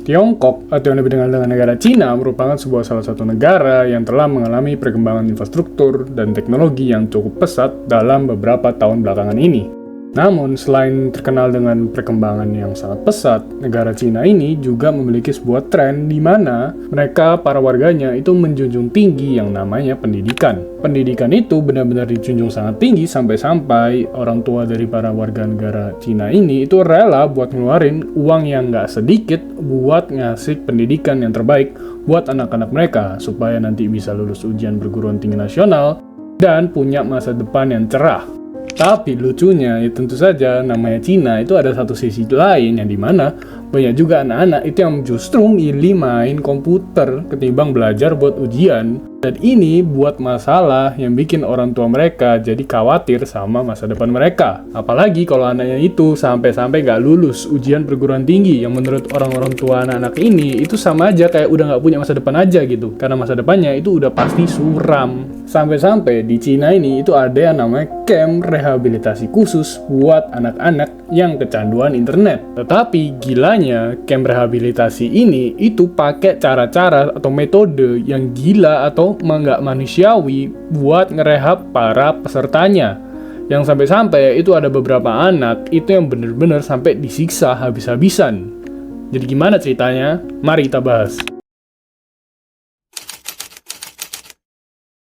Tiongkok, atau yang lebih dikenal dengan negara Cina, merupakan salah satu negara yang telah mengalami perkembangan infrastruktur dan teknologi yang cukup pesat dalam beberapa tahun belakangan ini. Namun, selain terkenal dengan perkembangan yang sangat pesat, negara Cina ini juga memiliki sebuah tren di mana mereka, para warganya, itu menjunjung tinggi yang namanya pendidikan. Pendidikan itu benar-benar dijunjung sangat tinggi sampai-sampai orang tua dari para warga negara Cina ini itu rela buat ngeluarin uang yang nggak sedikit buat ngasih pendidikan yang terbaik buat anak-anak mereka supaya nanti bisa lulus ujian perguruan tinggi nasional dan punya masa depan yang cerah. Tapi lucunya, ya tentu saja namanya Cina itu ada satu sisi lain yang dimana banyak juga anak-anak itu yang justru milih main komputer ketimbang belajar buat ujian. Dan ini buat masalah yang bikin orang tua mereka jadi khawatir sama masa depan mereka. Apalagi kalau anaknya itu sampai-sampai gak lulus ujian perguruan tinggi, yang menurut orang-orang tua anak-anak ini itu sama aja kayak udah gak punya masa depan aja gitu. Karena masa depannya itu udah pasti suram. Sampai-sampai di Cina ini itu ada yang namanya camp rehabilitasi khusus buat anak-anak yang kecanduan internet. Tetapi gilanya, camp rehabilitasi ini itu pakai cara-cara atau metode yang gila atau nggak manusiawi buat ngerehab para pesertanya. Yang sampai-sampai itu ada beberapa anak itu yang bener-bener sampai disiksa habis-habisan. Jadi gimana ceritanya? Mari kita bahas.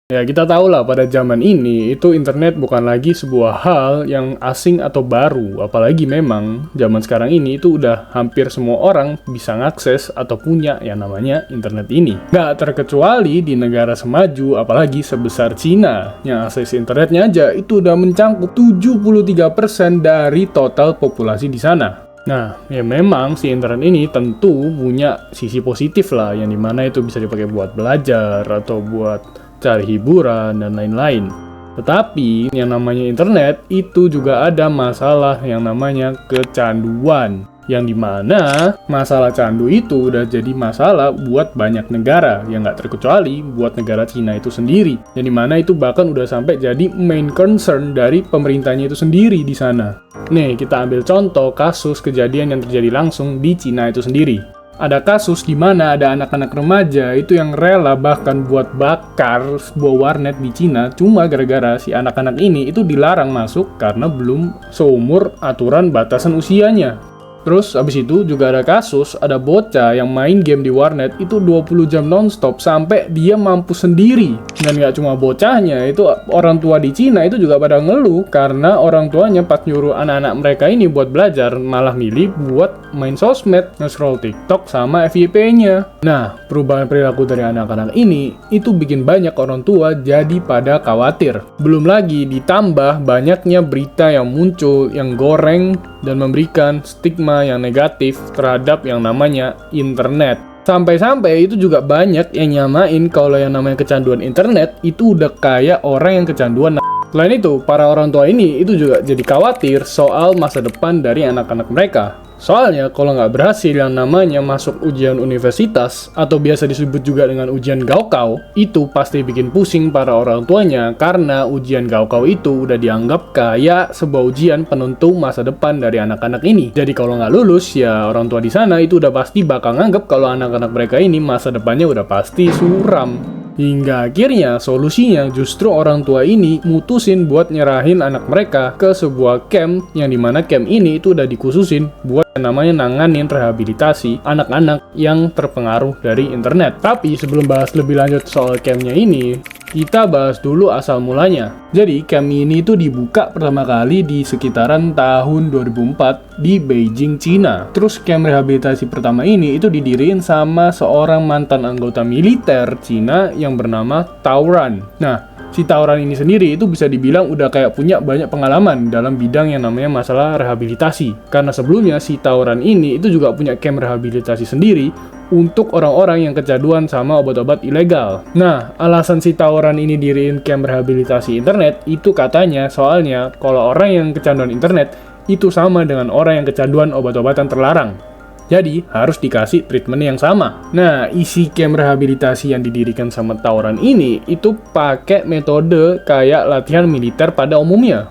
Ya, kita tahu lah pada zaman ini itu internet bukan lagi sebuah hal yang asing atau baru. Apalagi memang zaman sekarang ini itu udah hampir semua orang bisa ngakses atau punya yang namanya internet ini. Nggak terkecuali di negara semaju, apalagi sebesar Cina, yang akses internetnya aja itu udah mencangkup 73% dari total populasi di sana. Nah, ya memang si internet ini tentu punya sisi positif lah, yang dimana itu bisa dipakai buat belajar atau buat cari hiburan dan lain-lain. Tetapi yang namanya internet itu juga ada masalah yang namanya kecanduan, yang dimana masalah candu itu udah jadi masalah buat banyak negara, yang nggak terkecuali buat negara Cina itu sendiri, yang dimana itu bahkan udah sampai jadi main concern dari pemerintahnya itu sendiri di sana. Nih, kita ambil contoh kasus kejadian yang terjadi langsung di Cina itu sendiri. Ada kasus di mana ada anak-anak remaja itu yang rela bahkan buat bakar sebuah warnet di Cina cuma gara-gara si anak-anak ini itu dilarang masuk karena belum seumur aturan batasan usianya. Terus abis itu juga ada kasus, ada bocah yang main game di warnet itu 20 jam nonstop sampai dia mampus sendiri. Dan gak cuma bocahnya, itu orang tua di Cina itu juga pada ngeluh karena orang tuanya pas nyuruh anak-anak mereka ini buat belajar malah milih buat main sosmed, nge-scroll TikTok sama FYP-nya. Nah, perubahan perilaku dari anak-anak ini itu bikin banyak orang tua jadi pada khawatir. Belum lagi ditambah banyaknya berita yang muncul yang goreng dan memberikan stigma yang negatif terhadap yang namanya internet. Sampai-sampai itu juga banyak yang nyamain kalau yang namanya kecanduan internet itu udah kayak orang yang kecanduan. Selain itu, para orang tua ini itu juga jadi khawatir soal masa depan dari anak-anak mereka. Soalnya kalau nggak berhasil yang namanya masuk ujian universitas atau biasa disebut juga dengan ujian gaokao, itu pasti bikin pusing para orang tuanya karena ujian gaokao itu udah dianggap kayak sebuah ujian penentu masa depan dari anak-anak ini. Jadi kalau nggak lulus ya orang tua di sana itu udah pasti bakal nganggap kalau anak-anak mereka ini masa depannya udah pasti suram. Hingga akhirnya solusinya justru orang tua ini mutusin buat nyerahin anak mereka ke sebuah camp yang dimana camp ini itu udah dikhususin buat namanya nanganin rehabilitasi anak-anak yang terpengaruh dari internet. Tapi sebelum bahas lebih lanjut soal campnya ini, kita bahas dulu asal mulanya. Jadi camp ini tuh dibuka pertama kali di sekitaran tahun 2004 di Beijing, Cina. Terus camp rehabilitasi pertama ini itu didiriin sama seorang mantan anggota militer Cina yang bernama Tao Ran. Nah, si Tao Ran ini sendiri itu bisa dibilang udah kayak punya banyak pengalaman dalam bidang yang namanya masalah rehabilitasi. Karena sebelumnya si Tao Ran ini itu juga punya camp rehabilitasi sendiri untuk orang-orang yang kecanduan sama obat-obat ilegal. Nah, alasan si Tao Ran ini diriin camp rehabilitasi internet itu katanya soalnya kalau orang yang kecanduan internet itu sama dengan orang yang kecanduan obat-obatan terlarang. Jadi, harus dikasih treatment yang sama. Nah, isi camp rehabilitasi yang didirikan sama Tao Ran ini itu pakai metode kayak latihan militer pada umumnya.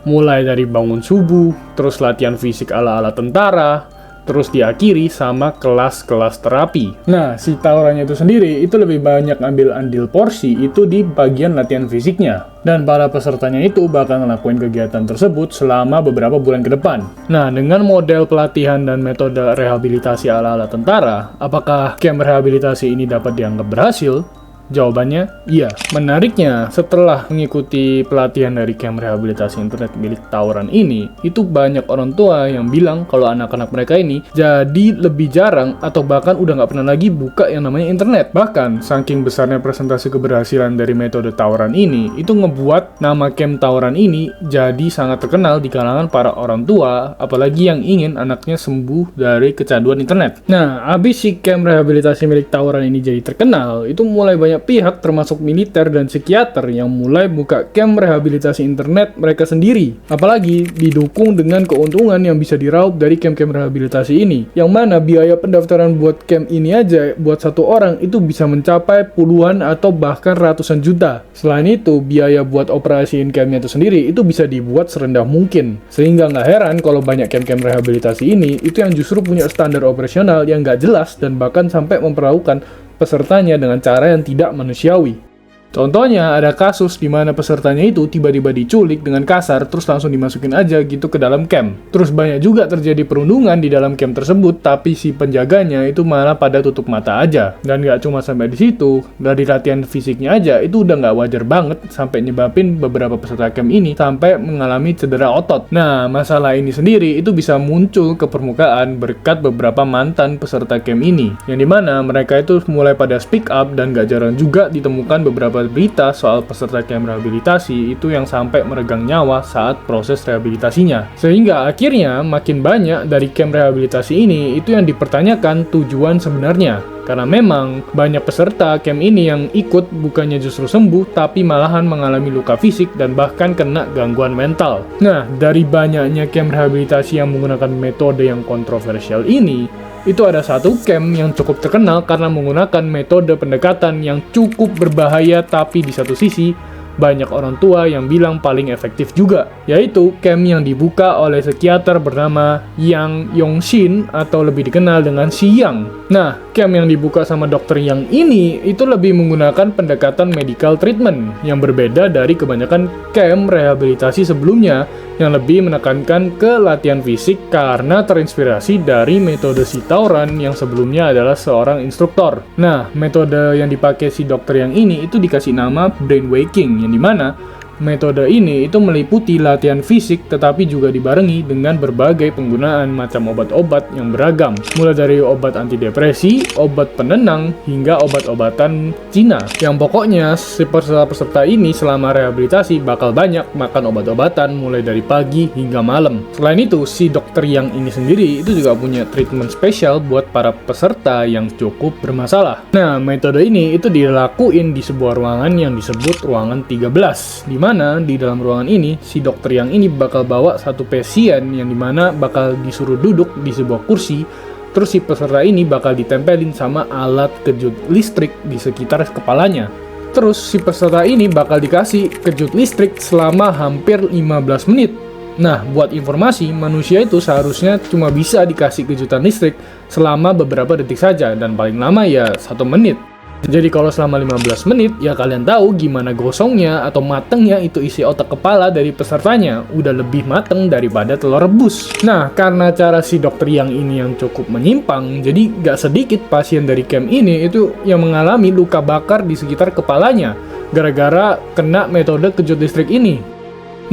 Mulai dari bangun subuh, terus latihan fisik ala-ala tentara, terus diakhiri sama kelas-kelas terapi. Nah, si tawurannya itu sendiri itu lebih banyak ambil andil porsi itu di bagian latihan fisiknya. Dan para pesertanya itu bakal ngelakuin kegiatan tersebut selama beberapa bulan ke depan. Nah, dengan model pelatihan dan metode rehabilitasi ala-ala tentara, apakah camp rehabilitasi ini dapat dianggap berhasil? Jawabannya, iya. Menariknya, setelah mengikuti pelatihan dari camp rehabilitasi internet milik tawuran ini, itu banyak orang tua yang bilang kalau anak-anak mereka ini jadi lebih jarang atau bahkan udah nggak pernah lagi buka yang namanya internet. Bahkan, saking besarnya presentasi keberhasilan dari metode tawuran ini, itu ngebuat nama camp tawuran ini jadi sangat terkenal di kalangan para orang tua, apalagi yang ingin anaknya sembuh dari kecanduan internet. Nah, abis si camp rehabilitasi milik tawuran ini jadi terkenal, itu mulai banyak pihak termasuk militer dan psikiater yang mulai buka camp rehabilitasi internet mereka sendiri. Apalagi didukung dengan keuntungan yang bisa diraup dari camp-camp rehabilitasi ini. Yang mana biaya pendaftaran buat camp ini aja buat satu orang itu bisa mencapai puluhan atau bahkan ratusan juta. Selain itu, biaya buat operasiin campnya itu sendiri itu bisa dibuat serendah mungkin. Sehingga nggak heran kalau banyak camp-camp rehabilitasi ini itu yang justru punya standar operasional yang nggak jelas dan bahkan sampai memperlakukan pesertanya dengan cara yang tidak manusiawi. Contohnya, ada kasus di mana pesertanya itu tiba-tiba diculik dengan kasar, terus langsung dimasukin aja gitu ke dalam camp. Terus banyak juga terjadi perundungan di dalam camp tersebut, tapi si penjaganya itu malah pada tutup mata aja. Dan nggak cuma sampai di situ, dari latihan fisiknya aja itu udah nggak wajar banget sampai nyebabin beberapa peserta camp ini sampai mengalami cedera otot. Nah, masalah ini sendiri itu bisa muncul ke permukaan berkat beberapa mantan peserta camp ini, yang dimana mereka itu mulai pada speak up dan nggak jarang juga ditemukan beberapa berita soal peserta camp rehabilitasi itu yang sampai meregang nyawa saat proses rehabilitasinya. Sehingga akhirnya makin banyak dari camp rehabilitasi ini itu yang dipertanyakan tujuan sebenarnya. Karena memang banyak peserta camp ini yang ikut bukannya justru sembuh, tapi malahan mengalami luka fisik dan bahkan kena gangguan mental. Nah, dari banyaknya camp rehabilitasi yang menggunakan metode yang kontroversial ini, itu ada satu camp yang cukup terkenal karena menggunakan metode pendekatan yang cukup berbahaya, tapi di satu sisi banyak orang tua yang bilang paling efektif juga, yaitu camp yang dibuka oleh psikiater bernama Yang Yong-shin atau lebih dikenal dengan Si Yang. Nah, camp yang dibuka sama dokter Yang ini itu lebih menggunakan pendekatan medical treatment yang berbeda dari kebanyakan camp rehabilitasi sebelumnya yang lebih menekankan ke latihan fisik karena terinspirasi dari metode si tawuran yang sebelumnya adalah seorang instruktor. Nah, metode yang dipakai si dokter Yang ini itu dikasih nama brainwaking, yang dimana metode ini itu meliputi latihan fisik tetapi juga dibarengi dengan berbagai penggunaan macam obat-obat yang beragam, mulai dari obat antidepresi, obat penenang, hingga obat-obatan Cina. Yang pokoknya si peserta-peserta ini selama rehabilitasi bakal banyak makan obat-obatan mulai dari pagi hingga malam. Selain itu, si dokter Yang ini sendiri itu juga punya treatment spesial buat para peserta yang cukup bermasalah. Nah, metode ini itu dilakuin di sebuah ruangan yang disebut ruangan 13, di mana di dalam ruangan ini si dokter Yang ini bakal bawa satu pasien yang dimana bakal disuruh duduk di sebuah kursi, terus si peserta ini bakal ditempelin sama alat kejut listrik di sekitar kepalanya. Terus si peserta ini bakal dikasih kejut listrik selama hampir 15 menit. Nah, buat informasi, manusia itu seharusnya cuma bisa dikasih kejutan listrik selama beberapa detik saja, dan paling lama ya 1 menit. Jadi kalau selama 15 menit, ya kalian tahu gimana gosongnya atau matengnya itu isi otak kepala dari pesertanya. Udah lebih mateng daripada telur rebus. Nah, karena cara si dokter Yang ini yang cukup menyimpang, jadi gak sedikit pasien dari camp ini itu yang mengalami luka bakar di sekitar kepalanya gara-gara kena metode kejut listrik ini.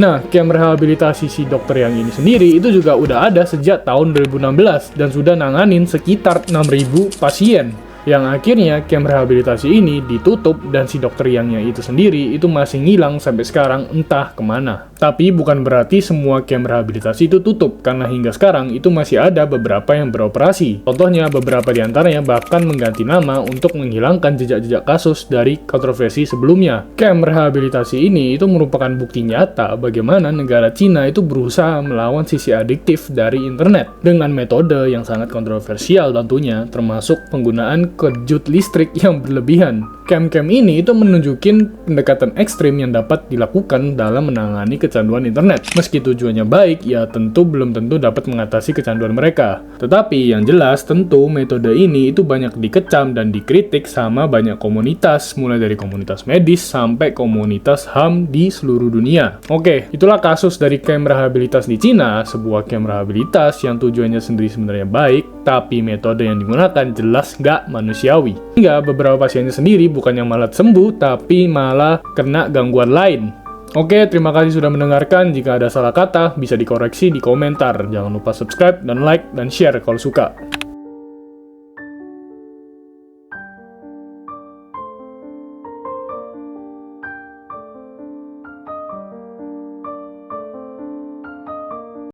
Nah, camp rehabilitasi si dokter Yang ini sendiri itu juga udah ada sejak tahun 2016 dan sudah nanganin sekitar 6.000 pasien. Yang akhirnya camp rehabilitasi ini ditutup dan si dokter Yangnya itu sendiri itu masih ngilang sampai sekarang entah kemana. Tapi bukan berarti semua camp rehabilitasi itu tutup, karena hingga sekarang itu masih ada beberapa yang beroperasi. Contohnya beberapa di antaranya bahkan mengganti nama untuk menghilangkan jejak-jejak kasus dari kontroversi sebelumnya. Camp rehabilitasi ini itu merupakan bukti nyata bagaimana negara Cina itu berusaha melawan sisi adiktif dari internet dengan metode yang sangat kontroversial tentunya, termasuk penggunaan kejut listrik yang berlebihan. Camp-camp ini itu menunjukin pendekatan ekstrim yang dapat dilakukan dalam menangani kecelakaan kecanduan internet. Meski tujuannya baik, ya tentu belum tentu dapat mengatasi kecanduan mereka. Tetapi yang jelas tentu metode ini itu banyak dikecam dan dikritik sama banyak komunitas, mulai dari komunitas medis sampai komunitas HAM di seluruh dunia. Oke, itulah kasus dari camp rehabilitas di Cina, sebuah camp rehabilitas yang tujuannya sendiri sebenarnya baik, tapi metode yang digunakan jelas nggak manusiawi. Hingga beberapa pasiennya sendiri bukan yang malah sembuh, tapi malah kena gangguan lain. Oke, terima kasih sudah mendengarkan. Jika ada salah kata, bisa dikoreksi di komentar. Jangan lupa subscribe dan like dan share kalau suka.